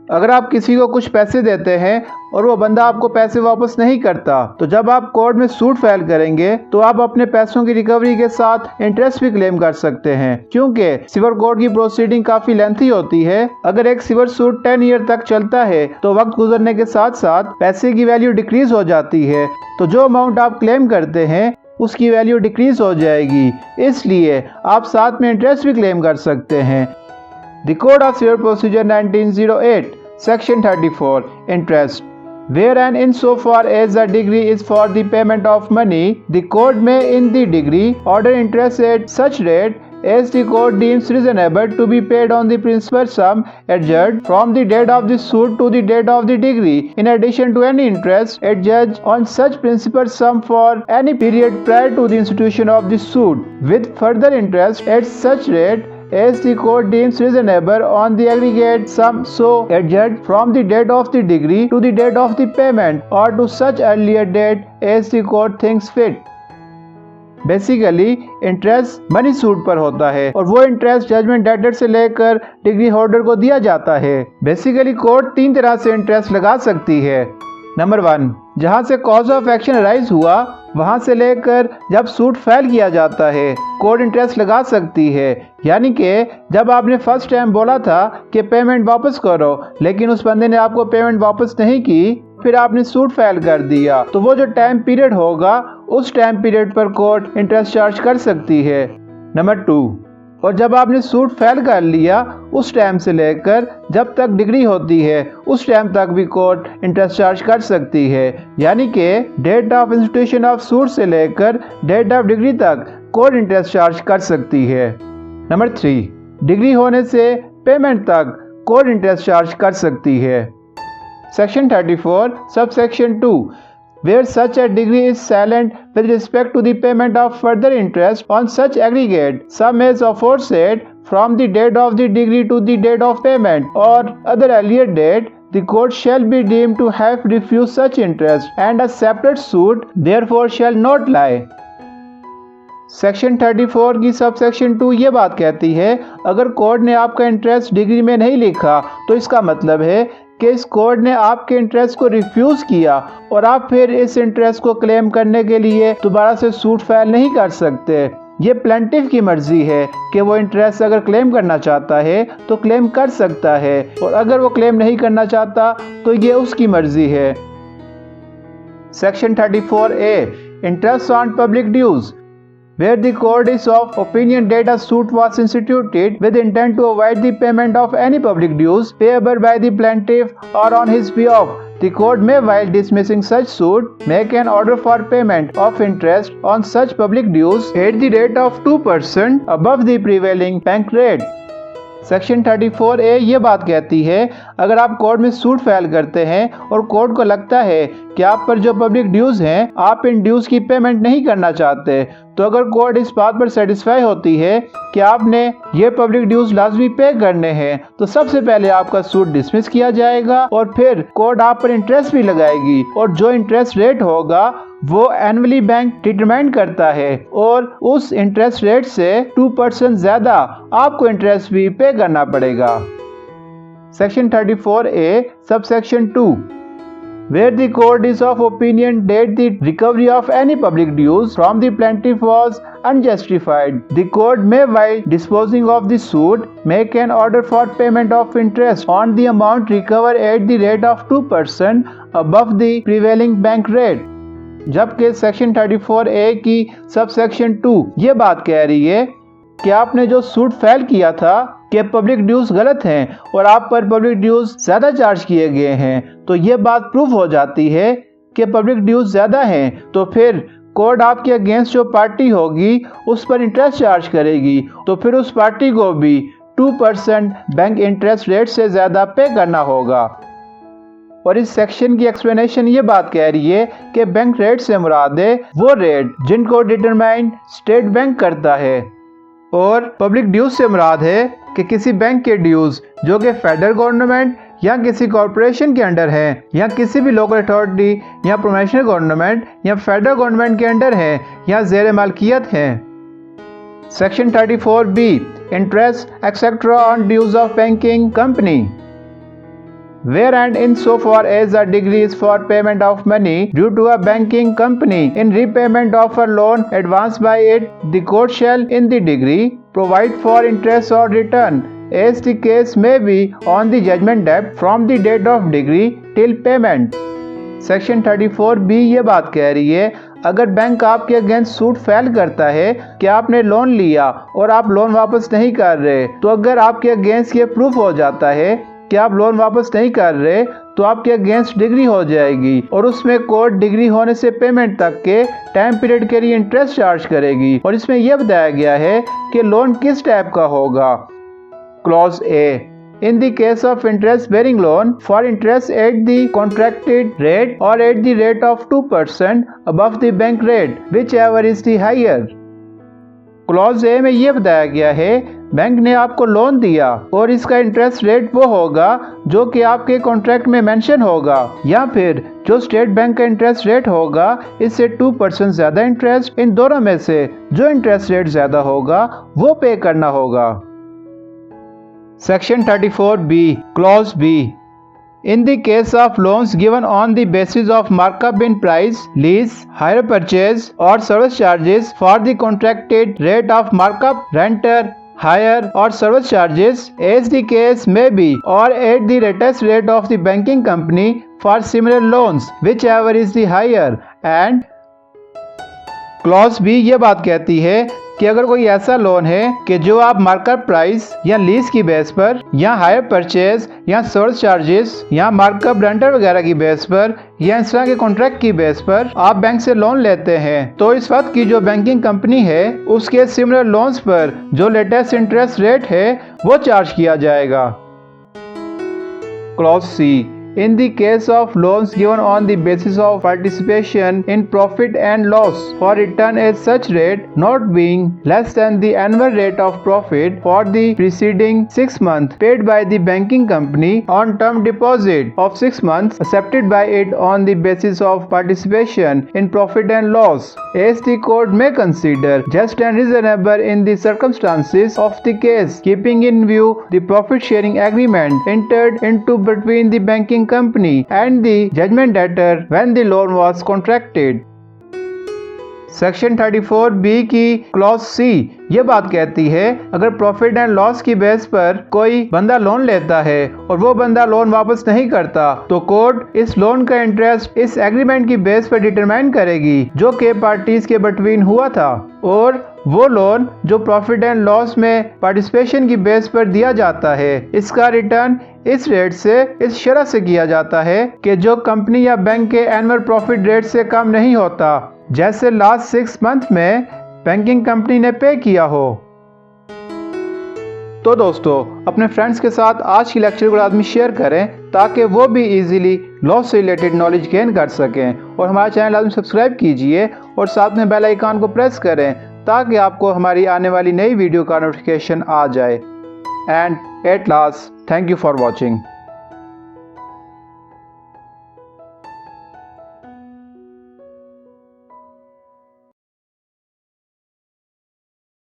अगर आप किसी को कुछ पैसे देते हैं और वो बंदा आपको पैसे वापस नहीं करता, तो जब आप कोर्ट में सूट फाइल करेंगे तो आप अपने पैसों की रिकवरी के साथ इंटरेस्ट भी क्लेम कर सकते हैं, क्योंकि सिविल कोर्ट की प्रोसीडिंग काफी लेंथी होती है। अगर एक सिविल सूट 10 ईयर तक चलता है तो वक्त गुजरने के साथ साथ पैसे की वैल्यू डिक्रीज हो जाती है, तो जो अमाउंट आप क्लेम करते हैं उसकी वैल्यू डिक्रीज हो जाएगी, इसलिए आप साथ में इंटरेस्ट भी क्लेम कर सकते हैं। The Code of Civil Procedure 1908, Section 34, Interest. Where and insofar as the degree is for the payment of money, the court may in the degree order interest at such rate as the court deems reasonable to be paid on the principal sum adjudged from the date of the suit to the date of the degree, in addition to any interest adjudged on such principal sum for any period prior to the institution of the suit, with further interest at such rate as the court deems reasonable on the aggregate sum so adjudged from the date of the degree to the date of the payment or to such earlier date as the court thinks fit. Basically interest money suit पर होता है और वो interest judgement debtor से लेकर degree holder को दिया जाता है। बेसिकली कोर्ट 3 तरह से इंटरेस्ट लगा सकती है। नंबर 1, जहां से कॉज ऑफ एक्शन राइज हुआ वहां से लेकर जब सूट फाइल किया जाता है कोर्ट इंटरेस्ट लगा सकती है। यानी कि जब आपने फर्स्ट टाइम बोला था कि पेमेंट वापस करो, लेकिन उस बंदे ने आपको पेमेंट वापस नहीं की, फिर आपने सूट फाइल कर दिया, तो वो जो टाइम पीरियड होगा उस टाइम पीरियड पर कोर्ट इंटरेस्ट चार्ज कर सकती है। नंबर 2, और जब आपने सूट फाइल कर लिया उस टाइम से लेकर जब तक डिग्री होती है उस टाइम तक भी कोर्ट इंटरेस्ट चार्ज कर सकती है। यानी कि date of institution of suit से लेकर डेट ऑफ डिग्री तक कोर्ट इंटरेस्ट चार्ज कर सकती है। नंबर 3, डिग्री होने से पेमेंट तक कोर्ट इंटरेस्ट चार्ज कर सकती है। Section 34 subsection 2, where such a degree is silent with respect to the payment of further interest on such aggregate sum as aforesaid from the date of the degree to the date of payment or other earlier date, the court shall be deemed to have refused such interest and a separate suit therefore shall not lie. Section 34 की subsection 2 ये बात कहती है, अगर court ने आपका interest degree में नहीं लिखा तो इसका मतलब है कि इस कोर्ट ने आपके इंटरेस्ट को रिफ्यूज किया और आप फिर इस इंटरेस्ट को क्लेम करने के लिए दोबारा से सूट फाइल नहीं कर सकते। ये प्लेंटिफ की मर्जी है कि वो इंटरेस्ट अगर क्लेम करना चाहता है तो क्लेम कर सकता है, और अगर वो क्लेम नहीं करना चाहता तो ये उसकी मर्जी है। Section 34A, interest on public dues, where the court is of opinion that a suit was instituted with intent to avoid the payment of any public dues payable by the plaintiff or on his behalf, the court may, while dismissing such suit, make an order for payment of interest on such public dues at the rate of 2% above the prevailing bank rate. Section 34A ये बात कहती है, अगर आप court में suit file करते हैं और कोर्ट को लगता है कि आप पर जो पब्लिक ड्यूज हैं आप इन ड्यूज की पेमेंट नहीं करना चाहते, तो अगर कोर्ट इस बात पर सेटिस्फाई होती है कि आपने ये पब्लिक ड्यूज लाजमी पे करने हैं, तो सबसे पहले आपका सूट डिसमिस किया जाएगा और फिर कोर्ट आप पर इंटरेस्ट भी लगाएगी, और जो इंटरेस्ट रेट होगा वो एनुअली बैंक डिटरमाइन करता है और उस इंटरेस्ट रेट से 2% ज्यादा आपको इंटरेस्ट भी पे करना पड़ेगा। Section 34A subsection 2, where the court is of opinion that the recovery of any public dues from the plaintiff was unjustified, the court may, while disposing of the suit, make an order for payment of interest on the amount recovered at the rate of 2% above the prevailing bank rate. जबकि section 34A की subsection 2 ये बात कह रही है कि आपने जो सूट फाइल किया था कि पब्लिक ड्यूज गलत हैं और आप पर पब्लिक ड्यूज ज्यादा चार्ज किए गए हैं, तो ये बात प्रूफ हो जाती है कि पब्लिक ड्यूज ज्यादा हैं, तो फिर कोर्ट आपके अगेंस्ट जो पार्टी होगी उस पर इंटरेस्ट चार्ज करेगी, तो फिर उस पार्टी को भी 2% बैंक इंटरेस्ट रेट से ज्यादा पे करना होगा। और इस सेक्शन की एक्सप्लेनेशन ये बात कह रही है कि बैंक रेट से मुराद है वो रेट जिनको डिटरमाइन स्टेट बैंक करता है, और पब्लिक ड्यूज से मुराद है कि किसी बैंक के ड्यूज जो कि फेडरल गवर्नमेंट या किसी कॉरपोरेशन के अंडर हैं या किसी भी लोकल अथॉरिटी या प्रोविंशियल गवर्नमेंट या फेडरल गवर्नमेंट के अंडर हैं या ज़ेर मालकियत हैं। Section 34B, interest etcetera on dues of banking company, where and insofar as a degree is for payment of money due to a banking company in repayment of a loan advanced by it, the court shall in the degree provide for interest or return as the case may be on the judgment debt from the date of degree till payment। Section 34B ये बात कह रही है, अगर bank आपके against suit file करता है कि आपने लोन लिया और आप लोन वापस नहीं कर रहे, तो अगर आपके अगेंस्ट ये प्रूफ हो जाता है कि आप लोन वापस नहीं कर रहे, तो आपके अगेंस्ट डिग्री हो जाएगी और उसमें कोर्ट डिग्री होने से पेमेंट तक के टाइम पीरियड के लिए इंटरेस्ट चार्ज करेगी। और इसमें यह बताया गया है कि लोन किस टाइप का होगा। Clause A, in the case of interest bearing loan for interest at the contracted rate or at the rate of 2% above the bank rate whichever is the higher। Clause A में यह बताया गया है, bank ने आपको loan दिया और इसका इंटरेस्ट रेट वो होगा जो कि आपके कॉन्ट्रैक्ट में मेंशन होगा, या फिर जो स्टेट बैंक का इंटरेस्ट रेट होगा इससे 2% ज्यादा इंटरेस्ट, इन दोनों में से जो इंटरेस्ट रेट ज्यादा होगा वो पे करना होगा। Section 34B, Clause B. In the case of loans given on the basis of markup in price, lease, hire purchase or service charges for the contracted rate of markup, renter, hire or service charges as the case may be, or at the latest rate of the banking company for similar loans, whichever is the higher। And clause B ये बात कहती है कि अगर कोई ऐसा loan है कि जो आप मार्कअप प्राइस या लीज की बेस पर या हायर परचेज या सर्विस चार्जेस या मार्कअप रेंटर वगैरह की बेस पर या इस तरह के कॉन्ट्रैक्ट की बेस पर आप बैंक से लोन लेते हैं, तो इस वक्त की जो बैंकिंग कंपनी है उसके सिमिलर लोन्स पर जो लेटेस्ट इंटरेस्ट रेट है वो चार्ज किया जाएगा। Clause C, in the case of loans given on the basis of participation in profit and loss for return at such rate not being less than the annual rate of profit for the preceding 6 months paid by the banking company on term deposit of 6 months accepted by it on the basis of participation in profit and loss, as the court may consider just and reasonable in the circumstances of the case, keeping in view the profit sharing agreement entered into between the banking company and the judgment debtor when the loan was contracted। Section 34B की clause C ये बात कहती है, अगर profit and loss की base पर कोई बंदा लोन लेता है और वो बंदा लोन वापस नहीं करता, तो कोर्ट इस लोन का इंटरेस्ट इस एग्रीमेंट की बेस पर डिटरमाइन करेगी जो के पार्टीज के बिटवीन हुआ था, और वो लोन जो प्रॉफिट एंड लॉस में पार्टिसिपेशन की बेस पर दिया जाता है इसका रिटर्न इस रेट से, इस शर्त से किया जाता है कि जो कंपनी या बैंक के एनुअल प्रॉफिट रेट से कम नहीं होता, जैसे लास्ट 6 मंथ में बैंकिंग कंपनी ने पे किया हो। तो दोस्तों, अपने फ्रेंड्स के साथ आज की लेक्चर को लाजमी शेयर करें ताकि वो भी इजीली लॉ से रिलेटेड नॉलेज गेन कर सकें, और हमारा चैनल लाजमी सब्सक्राइब कीजिए और साथ में बेल आइकन को प्रेस करें ताकि आपको हमारी आने वाली नई वीडियो का नोटिफिकेशन आ जाए। And at last, thank you for watching.